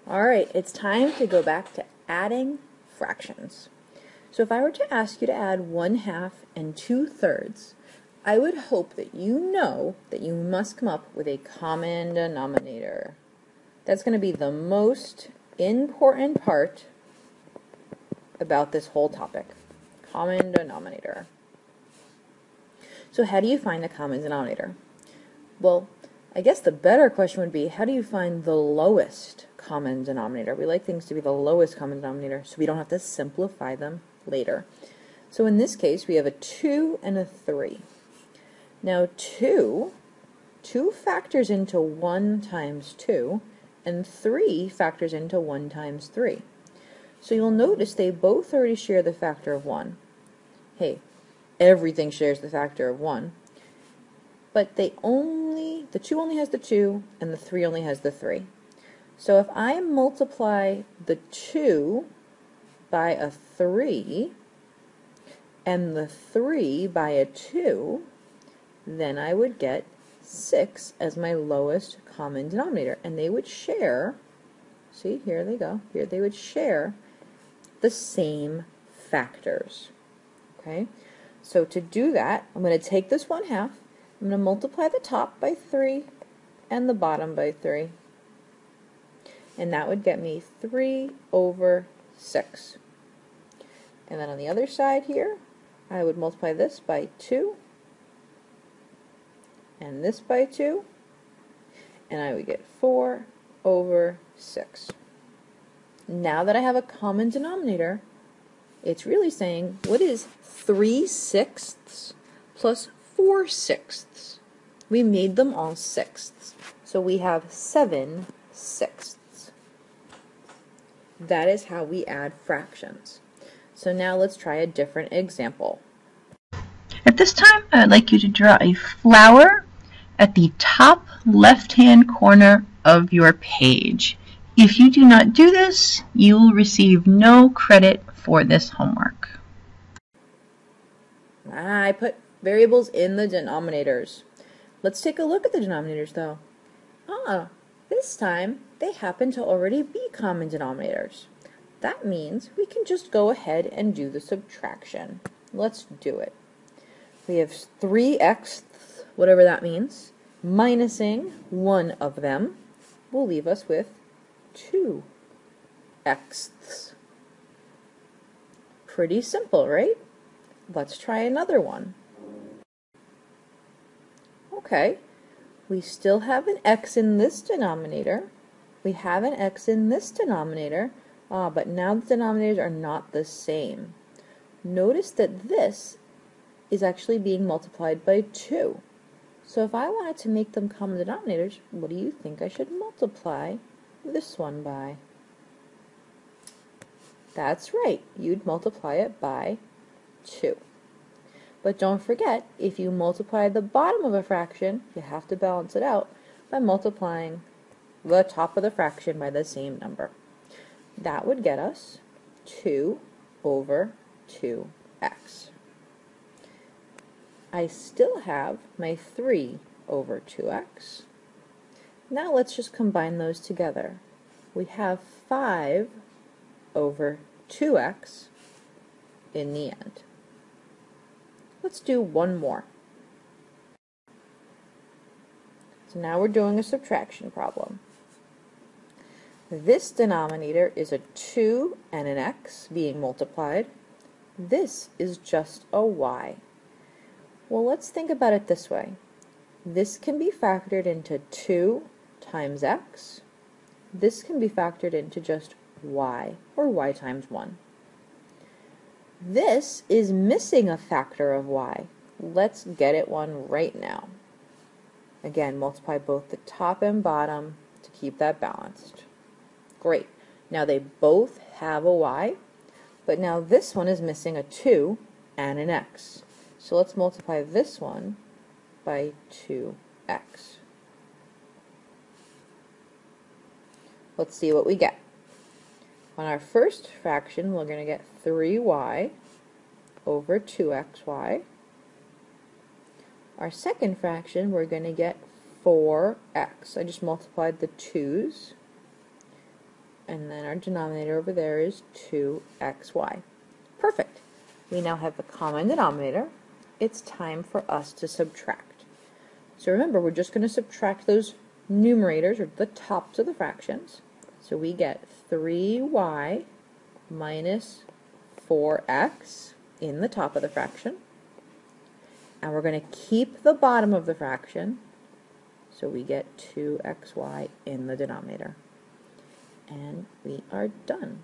Alright, it's time to go back to adding fractions. So if I were to ask you to add 1/2 and 2/3, I would hope that you know that you must come up with a common denominator. That's going to be the most important part about this whole topic. Common denominator. So how do you find the common denominator? Well, I guess the better question would be, how do you find the lowest common denominator? We like things to be the lowest common denominator so we don't have to simplify them later. So in this case, we have a 2 and a 3. Now 2 factors into 1 times 2, and 3 factors into 1 times 3. So you'll notice they both already share the factor of 1. Hey, everything shares the factor of 1. But the 2 only has the 2, and the 3 only has the 3. So if I multiply the 2 by a 3, and the 3 by a 2, then I would get 6 as my lowest common denominator. And they would share, see, here they go, here they would share the same factors. Okay, so to do that, I'm going to take this 1/2, I'm going to multiply the top by 3 and the bottom by 3. And that would get me 3/6. And then on the other side here, I would multiply this by 2 and this by 2, and I would get 4/6. Now that I have a common denominator, it's really saying, what is 3/6 plus 4/6? We made them all sixths, so we have 7/6. That is how we add fractions. So now let's try a different example. At this time, I would like you to draw a flower at the top left-hand corner of your page. If you do not do this, you will receive no credit for this homework. I put variables in the denominators. Let's take a look at the denominators though. This time they happen to already be common denominators. That means we can just go ahead and do the subtraction. Let's do it. We have 3x, whatever that means, minusing one of them will leave us with 2x. Pretty simple, right? Let's try another one. Okay, we still have an x in this denominator. We have an x in this denominator, but now the denominators are not the same. Notice that this is actually being multiplied by 2. So if I wanted to make them common denominators, what do you think I should multiply this one by? That's right, you'd multiply it by 2. But don't forget, if you multiply the bottom of a fraction, you have to balance it out by multiplying the top of the fraction by the same number. That would get us 2/2x. I still have my 3/2x. Now let's just combine those together. We have 5/2x in the end. Let's do one more. So now we're doing a subtraction problem. This denominator is a 2 and an x being multiplied. This is just a y. Well, let's think about it this way. This can be factored into 2 times x. This can be factored into just y, or y times 1. This is missing a factor of y. Let's get it one right now. Again, multiply both the top and bottom to keep that balanced. Great. Now they both have a y, but now this one is missing a 2 and an x. So let's multiply this one by 2x. Let's see what we get. On our first fraction, we're going to get 3y over 2xy. Our second fraction, we're going to get 4x. I just multiplied the 2's. and then our denominator over there is 2xy. Perfect. We now have a common denominator. It's time for us to subtract. So remember, we're just going to subtract those numerators, or the tops of the fractions. So we get 3y minus 4x in the top of the fraction. And we're going to keep the bottom of the fraction, so we get 2xy in the denominator. And we are done.